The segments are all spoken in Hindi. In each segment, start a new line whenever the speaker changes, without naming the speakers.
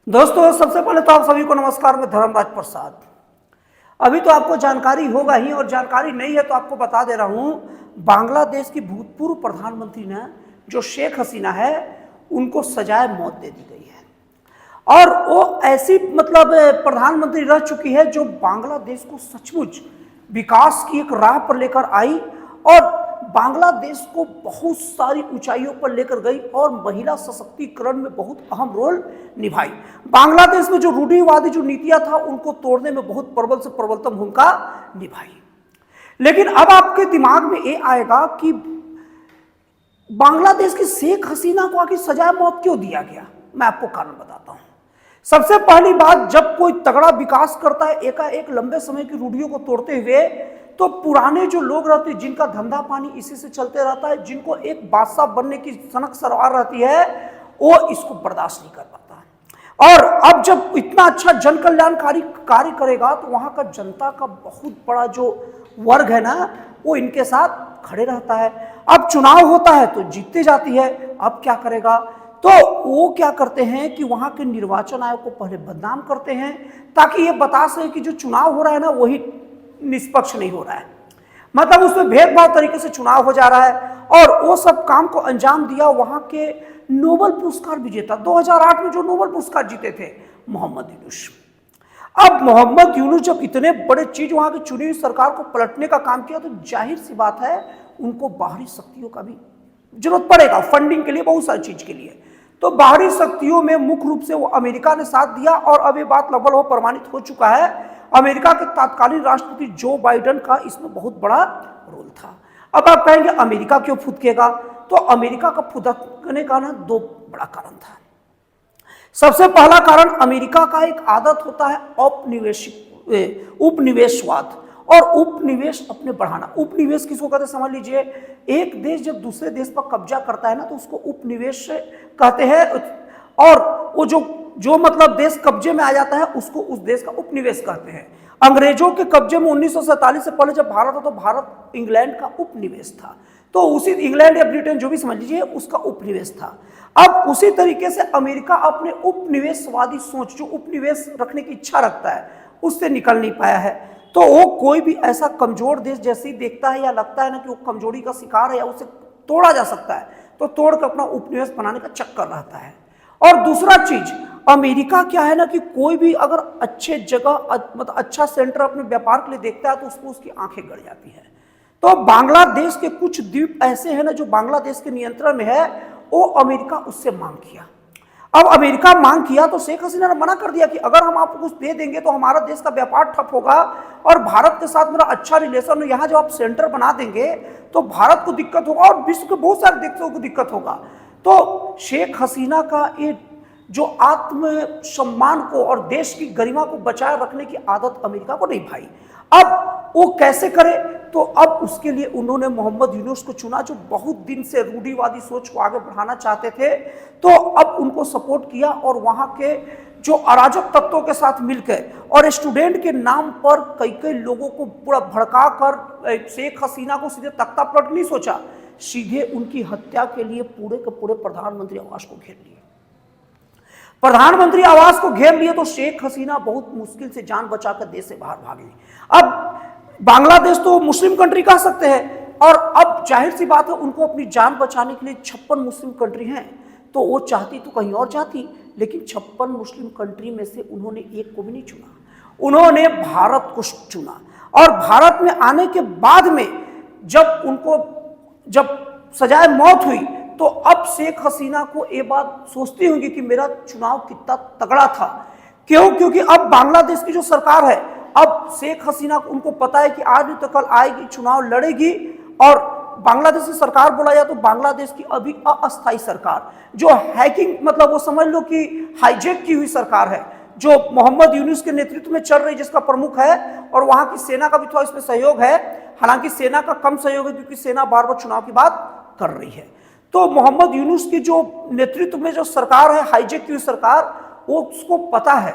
दोस्तों, सबसे पहले तो आप सभी को नमस्कार। मैं धर्मराज प्रसाद। अभी तो आपको जानकारी होगा ही, और जानकारी नहीं है तो आपको बता दे रहा हूं। बांग्लादेश की भूतपूर्व प्रधानमंत्री ने, जो शेख हसीना है, उनको सजाए मौत दे दी गई है। और वो ऐसी प्रधानमंत्री रह चुकी है जो बांग्लादेश को सचमुच विकास की एक राह पर लेकर आई और बांग्लादेश को बहुत सारी ऊंचाइयों पर लेकर गई और महिला सशक्तिकरण में बहुत अहम रोल निभाई। बांग्लादेश में जो रूढ़िवादी जो नीतियां था उनको तोड़ने में बहुत प्रबल से प्रबलतम भूमिका निभाई। लेकिन अब आपके दिमाग में ये आएगा कि बांग्लादेश की शेख हसीना को आखिर सजाए मौत क्यों दिया गया। मैं आपको कारण बताता हूं। सबसे पहली बात, जब कोई तगड़ा विकास करता है एकाएक लंबे समय की रूढ़ियों को तोड़ते हुए, तो पुराने जो लोग रहते हैं, जिनका धंधा पानी इसी से चलते रहता है, जिनको एक बादशाह बनने की सनक सवार रहती है, वो इसको बर्दाश्त नहीं कर पाता। और अब जब इतना अच्छा जन कल्याणकारी कार्य करेगा तो वहां का जनता का बहुत बड़ा जो वर्ग है ना, वो इनके साथ खड़े रहता है। अब चुनाव होता है तो जीतते जाती है। अब क्या करेगा, तो वो क्या करते हैं कि वहां के निर्वाचन आयोग को पहले बदनाम करते हैं, ताकि ये बता सके कि जो चुनाव हो रहा है ना, वही निष्पक्ष नहीं हो रहा है। मतलब उसमें भेदभाव तरीके से चुनाव हो जा रहा है। और वो सब काम को अंजाम दिया वहां के नोबेल पुरस्कार विजेता, 2008 में जो नोबेल पुरस्कार जीते थे, मोहम्मद यूनुस। अब मोहम्मद यूनुस जब इतने बड़े चीज वहां की चुनी हुई सरकार को पलटने का काम किया, तो जाहिर सी बात है उनको बाहरी शक्तियों का भी जरूरत पड़ेगा, फंडिंग के लिए, बहुत सारी चीज के लिए। तो बाहरी शक्तियों में मुख्य रूप से वो अमेरिका ने साथ दिया। और अब ये बात लगभग वो प्रमाणित हो चुका है, अमेरिका के तत्कालीन राष्ट्रपति जो बाइडेन का इसमें बहुत बड़ा रोल था। अब आप कहेंगे अमेरिका क्यों फुदकेगा, तो अमेरिका का फुदकने का ना दो बड़ा कारण था। सबसे पहला कारण, अमेरिका का एक आदत होता है उपनिवेशवाद और उपनिवेश अपने बढ़ाना। उपनिवेश किसको कहते हैं समझ लीजिए। एक देश जब दूसरे देश पर कब्जा करता है ना, तो उसको उपनिवेश कहते हैं। और वो जो मतलब देश कब्जे में आ जाता है, उसको उस देश का उपनिवेश कहते हैं। अंग्रेजों के कब्जे में 1947 से पहले जब भारत था, तो भारत इंग्लैंड का उपनिवेश था। तो उसी इंग्लैंड या ब्रिटेन जो भी समझ लीजिए, उसका उपनिवेश था। अब उसी तरीके से अमेरिका अपने उपनिवेशवादी सोच, जो उपनिवेश रखने की इच्छा रखता है, उससे निकल नहीं पाया है। तो वो कोई भी ऐसा कमजोर देश जैसे ही देखता है या लगता है ना कि वो कमजोरी का शिकार है या उसे तोड़ा जा सकता है, तो तोड़ कर अपना उपनिवेश बनाने का चक्कर रहता है। और दूसरा चीज, अमेरिका क्या है ना कि कोई भी अगर अच्छे जगह मतलब अच्छा सेंटर अपने व्यापार के लिए देखता है, तो उसको उसकी आंखें गड़ जाती है। तो बांग्लादेश के कुछ द्वीप ऐसे हैं ना जो बांग्लादेश के नियंत्रण में है, वो अमेरिका उससे मांग किया। अब अमेरिका मांग किया तो शेख हसीना ने मना कर दिया कि अगर हम आपको कुछ दे देंगे तो हमारा देश का व्यापार ठप होगा और भारत के साथ मेरा अच्छा रिलेशन है। यहाँ जब आप सेंटर बना देंगे तो भारत को दिक्कत होगा और विश्व के बहुत सारे देशों को दिक्कत होगा। तो शेख हसीना का ये जो आत्मसम्मान को और देश की गरिमा को बचाए रखने की आदत अमेरिका को नहीं भाई। अब वो कैसे करे, तो अब उसके लिए उन्होंने मोहम्मद यूनुस को चुना, जो बहुत दिन से रूढ़िवादी सोच को आगे बढ़ाना चाहते थे। तो अब उनको सपोर्ट किया और वहां के जो अराजक तत्वों के साथ मिलकर और स्टूडेंट के नाम पर कई कई लोगों को पूरा भड़का कर शेख हसीना को सीधे तख्ता पलट नहीं सोचा, सीधे उनकी हत्या के लिए पूरे के पूरे प्रधानमंत्री आवास को घेर लिए। प्रधानमंत्री आवास को घेर लिए तो शेख हसीना बहुत मुश्किल से जान बचाकर देश से बाहर भागी। अब बांग्लादेश तो मुस्लिम कंट्री कह सकते हैं, और अब जाहिर सी बात है उनको अपनी जान बचाने के लिए 56 मुस्लिम कंट्री हैं, तो वो चाहती तो कहीं और जाती, लेकिन 56 मुस्लिम कंट्री में से उन्होंने एक को भी नहीं चुना। उन्होंने भारत को चुना। और भारत में आने के बाद में जब सजाए मौत हुई, तो अब शेख हसीना को ये बात सोचती होंगी कि मेरा चुनाव कितना तगड़ा था। क्यों? क्योंकि अब बांग्लादेश की जो सरकार है, अब शेख हसीना को उनको पता है कि आज नहीं तो कल आएगी, चुनाव लड़ेगी। और बांग्लादेश की सरकार बोला जाए तो बांग्लादेश की अभी अस्थायी सरकार, जो हैकिंग मतलब वो समझ लो कि हाईजैक की हुई सरकार है, जो मोहम्मद यूनुस के नेतृत्व में चल रही, जिसका प्रमुख है। और वहां की सेना का भी थोड़ा इसमें सहयोग है, हालांकि सेना का कम सहयोग है क्योंकि सेना बार बार चुनाव की बात कर रही है। तो मोहम्मद यूनुस की जो नेतृत्व में जो सरकार है, हाईजैक की हुई सरकार, वो उसको पता है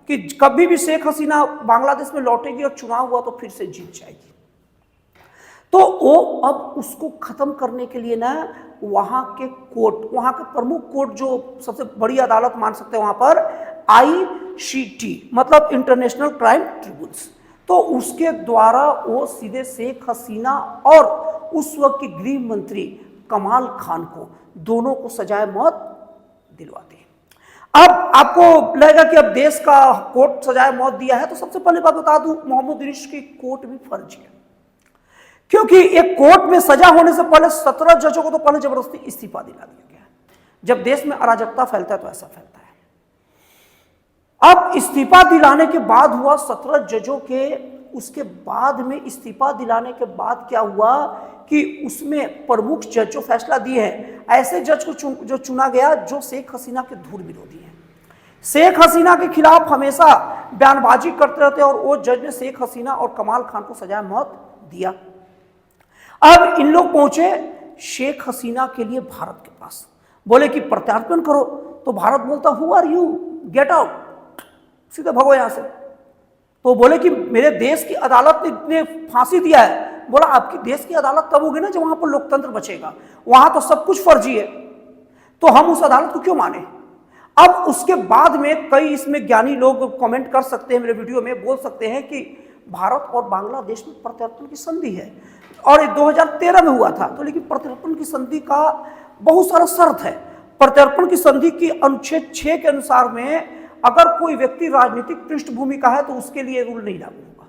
कि कभी भी शेख हसीना बांग्लादेश में लौटेगी और चुनाव हुआ तो फिर से जीत जाएगी। तो वो अब उसको खत्म करने के लिए ना वहाँ के कोर्ट, वहाँ के प्रमुख कोर्ट जो सबसे बड़ी अदालत मान सकते हैं, वहाँ पर ICT मतलब इंटरनेशनल क्राइम ट्रिब्यूनल्स। तो उसके द्वारा वो सीधे शेख हसीना और उस वक्त की गृह मंत्री कमाल खान को दोनों को सजाए मौत दिलवाते हैं। अब आपको लगेगा कि अब देश का कोर्ट सजाए मौत दिया है, तो सबसे पहले बात बता दूं, मोहम्मद यूनुस की कोर्ट भी फर्जी है, क्योंकि एक कोर्ट में सजा होने से पहले 17 जजों को तो पहले जबरदस्ती इस्तीफा दिला दिया गया। जब देश में अराजकता फैलता है तो ऐसा फैलता है। अब इस्तीफा दिलाने के बाद हुआ 17 जजों के, उसके बाद में इस्तीफा दिलाने के बाद क्या हुआ कि उसमें प्रमुख जज जो फैसला दिए हैं, ऐसे जज को जो चुना गया जो शेख हसीना के धूल विरोधी हैं, शेख हसीना के खिलाफ हमेशा बयानबाजी करते रहते, और वो जज ने शेख हसीना और कमाल खान को सजाए मौत दिया। अब इन लोग पहुंचे शेख हसीना के लिए भारत के पास, बोले कि प्रत्यार्पण करो, तो भारत बोलता who are you, get out, सीधे भगो यहां से। तो बोले कि मेरे देश की अदालत ने फांसी दिया है। बोला आपकी देश की अदालत तब होगी ना जब वहां पर लोकतंत्र बचेगा, वहां तो सब कुछ फर्जी है, तो हम उस अदालत को क्यों माने। अब उसके बाद में कई इसमें ज्ञानी लोग कमेंट कर सकते हैं, मेरे वीडियो में बोल सकते हैं कि भारत और बांग्लादेश में प्रत्यार्पण की संधि है, और ये 2013 में हुआ था, तो लेकिन प्रत्यार्पण की संधि का बहुत सारा शर्त है। प्रत्यार्पण की संधि की अनुच्छेद 6 के अनुसार में अगर कोई व्यक्ति राजनीतिक पृष्ठभूमि का है तो उसके लिए रूल नहीं लागू होगा।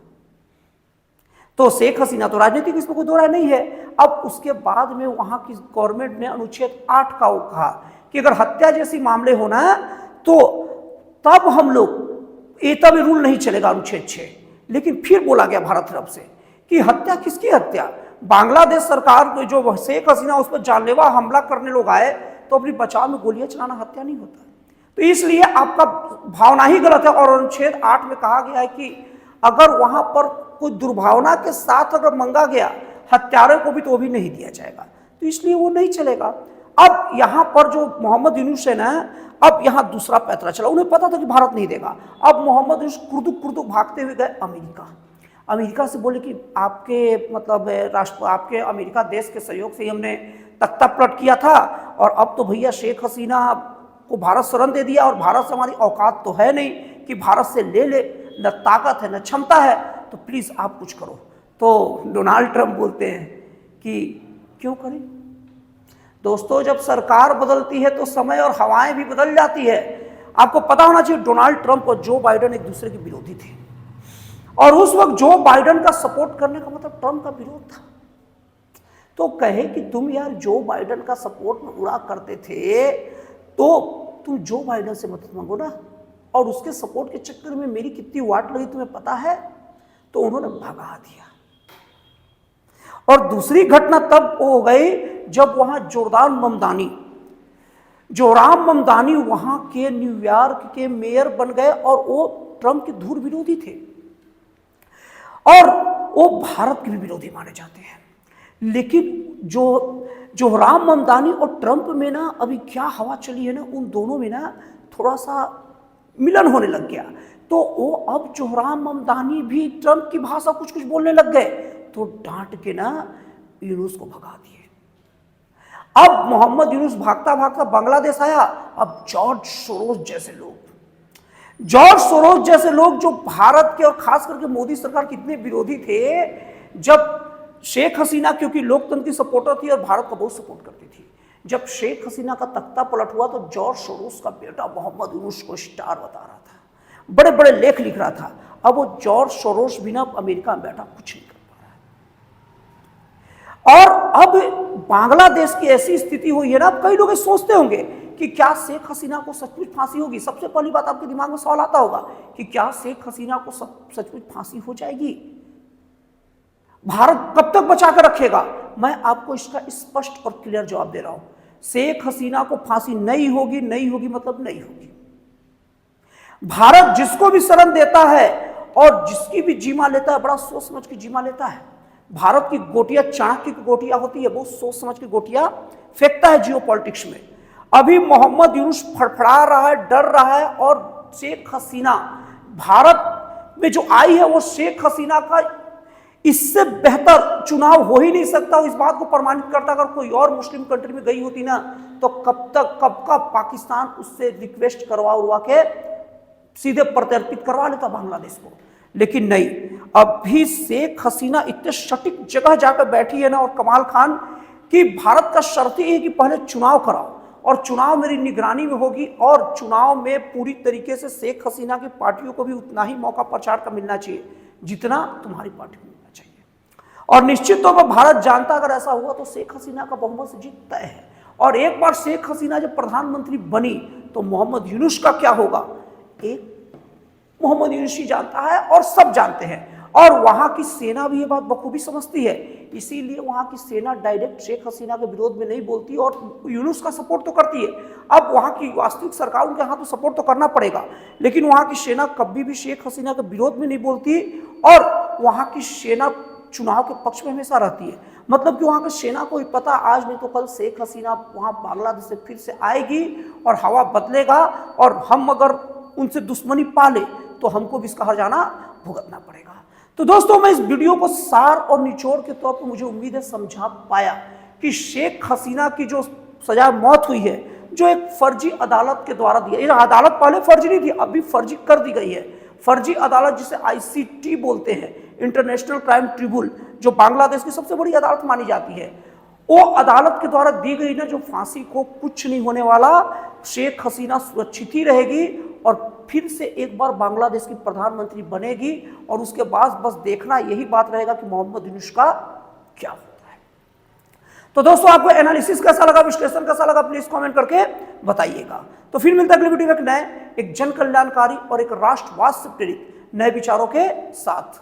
तो शेख हसीना तो राजनीतिक, इसमें कोई दो राय नहीं है। अब उसके बाद में वहां की गवर्नमेंट ने अनुच्छेद 8 का वो कहा कि अगर हत्या जैसी मामले होना है तो तब हम लोग ये, तब रूल नहीं चलेगा अनुच्छेद 6। लेकिन फिर बोला गया भारत तरफ से कि हत्या किसकी हत्या, बांग्लादेश सरकार जो शेख हसीना उस पर जानलेवा हमला करने लोग आए तो अपनी बचाव में गोलियां चलाना हत्या नहीं होता। तो इसलिए आपका भावना ही गलत है। और अनुच्छेद 8 में कहा गया है कि अगर वहां पर कोई दुर्भावना के साथ अगर मांगा गया हत्यारे को भी, तो भी नहीं दिया जाएगा, तो इसलिए वो नहीं चलेगा। अब यहां पर जो मोहम्मद यूनुस है ना, अब यहां दूसरा पैतरा चला, उन्हें पता था कि भारत नहीं देगा। अब मोहम्मद यूनुस कुर्दू भागते हुए गए अमेरिका से, बोले कि आपके मतलब आपके अमेरिका देश के सहयोग से ही हमने तख्ता पलट किया था, और अब तो भैया शेख हसीना को भारत शरण दे दिया, और भारत से हमारी औकात तो है नहीं कि भारत से ले, न ताकत है न क्षमता है, तो प्लीज आप कुछ करो। तो डोनाल्ड ट्रंप बोलते हैं कि क्यों करें दोस्तों, जब सरकार बदलती है तो समय और हवाएं भी बदल जाती है। आपको पता होना चाहिए डोनाल्ड ट्रंप और जो बाइडेन एक दूसरे के विरोधी थे, और उस वक्त जो बाइडेन का सपोर्ट करने का मतलब ट्रंप का विरोध था। तो कहे कि तुम यार जो बाइडेन का सपोर्ट में उड़ा करते थे, तो तुम जो बाइडेन से मदद मांगो ना, और उसके सपोर्ट के चक्कर में मेरी कितनी वाट लगी तुम्हें पता है। तो उन्होंने भगा दिया। और दूसरी घटना तब हो गई जब वहां जोराम ममदानी वहां के न्यूयॉर्क के मेयर बन गए, और वो ट्रंप के धूल विरोधी थे, और वो भारत के भी विरोधी माने जाते हैं। लेकिन जोराम ममदानी और ट्रंप में ना अभी क्या हवा चली है ना, उन दोनों में ना थोड़ा सा मिलन होने लग गया। तो वो अब जोराम ममदानी भी ट्रंप की भाषा कुछ कुछ बोलने लग गए, तो डांट के ना यूनुस को भगा दिए। अब मोहम्मद यूनुस भागता भागता बांग्लादेश आया। अब जॉर्ज सोरोस जैसे लोग जो भारत के और खास करके मोदी सरकार के इतने विरोधी थे, जब शेख हसीना क्योंकि लोकतंत्र की सपोर्टर थी और भारत का बहुत सपोर्ट करती थी, जब शेख हसीना का तख्ता पलट हुआ तो जॉर्ज सोरोस का बेटा मोहम्मद यूनुस को स्टार बता रहा था, बड़े बड़े लेख लिख रहा था। अब वो जॉर्ज सोरोस बिना अमेरिका में बैठा कुछ नहीं कर पा रहा है। और अब बांग्लादेश की ऐसी स्थिति हुई है ना, अब कई लोग सोचते होंगे कि क्या शेख हसीना को सचमुच फांसी होगी। सबसे पहली बात आपके दिमाग में सवाल आता होगा कि क्या शेख हसीना को सचमुच फांसी हो जाएगी, भारत कब तक बचा कर रखेगा। मैं आपको इसका स्पष्ट और क्लियर जवाब दे रहा हूं, शेख हसीना को फांसी नहीं होगी मतलब नहीं होगी। भारत जिसको भी शरण देता है और जिसकी भी जीमा लेता है, बड़ा सोच समझ के जीमा लेता है। भारत की गोटियां चाणक्य की गोटियां होती है, बहुत सोच समझ के गोटियां फेंकता है जियो पॉलिटिक्स में। अभी मोहम्मद यूनुस फड़फड़ा रहा है, डर रहा है, और शेख हसीना भारत में जो आई है वो शेख हसीना का इससे बेहतर चुनाव हो ही नहीं सकता। इस बात को प्रमाणित करता, अगर कोई और मुस्लिम कंट्री में गई होती ना, तो कब का पाकिस्तान उससे रिक्वेस्ट करवा के सीधे प्रत्यर्पित करवा लेता बांग्लादेश को। लेकिन नहीं, अभी शेख हसीना इतने सटीक जगह जाकर बैठी है ना, और कमाल खान कि भारत का शर्त ये है कि पहले चुनाव कराओ और चुनाव मेरी निगरानी में होगी, और चुनाव में पूरी तरीके से शेख हसीना की पार्टियों को भी उतना ही मौका प्रचार का मिलना चाहिए जितना तुम्हारी पार्टी को मिलना चाहिए। और निश्चित तौर पर भारत जानता अगर ऐसा हुआ तो शेख हसीना का बहुमत से जीत तय है। और एक बार शेख हसीना जब प्रधानमंत्री बनी तो मोहम्मद यूनुस का क्या होगा, एक मोहम्मद यूनुस ही जानता है और सब जानते हैं। और वहां की सेना भी ये बात बखूबी समझती है, इसीलिए वहां की सेना डायरेक्ट शेख हसीना के विरोध में नहीं बोलती और यूनुस का सपोर्ट तो करती है। अब वहां की वास्तविक सरकार उनके हाथ तो सपोर्ट तो करना पड़ेगा, लेकिन वहां की सेना कभी भी शेख हसीना के विरोध में नहीं बोलती, और वहां की सेना चुनाव के पक्ष में हमेशा रहती है। मतलब कि वहां की सेना को पता आज नहीं तो कल शेख हसीना वहां बांग्लादेश से फिर से आएगी और हवा बदलेगा, और हम अगर उनसे दुश्मनी पाले तो हमको भी इसका हर्जाना भुगतना पड़ेगा। तो दोस्तों, मैं इस वीडियो को सार और निचोड़ के तौर पर मुझे उम्मीद है समझा पाया कि शेख हसीना की जो सजा मौत हुई है, जो एक फर्जी अदालत के द्वारा दी है, अदालत पहले फर्जी नहीं थी, अभी फर्जी कर दी गई है। फर्जी अदालत जिसे ICT बोलते हैं, इंटरनेशनल क्राइम ट्रिब्यूनल, जो बांग्लादेश की सबसे बड़ी अदालत मानी जाती है, वो अदालत के द्वारा दी गई ना जो फांसी को कुछ नहीं होने वाला, शेख हसीना सुरक्षित ही रहेगी और फिर से एक बार बांग्लादेश की प्रधानमंत्री बनेगी, और उसके बाद बस देखना यही बात रहेगा कि मोहम्मद यूनुस का क्या होता है। तो दोस्तों, आपको एनालिसिस कैसा लगा, विश्लेषण कैसा लगा, प्लीज कमेंट करके बताइएगा। तो फिर मिलता है अगले वीडियो में एक नए, एक जन कल्याणकारी और एक राष्ट्रवाद से प्रेरित नए विचारों के साथ।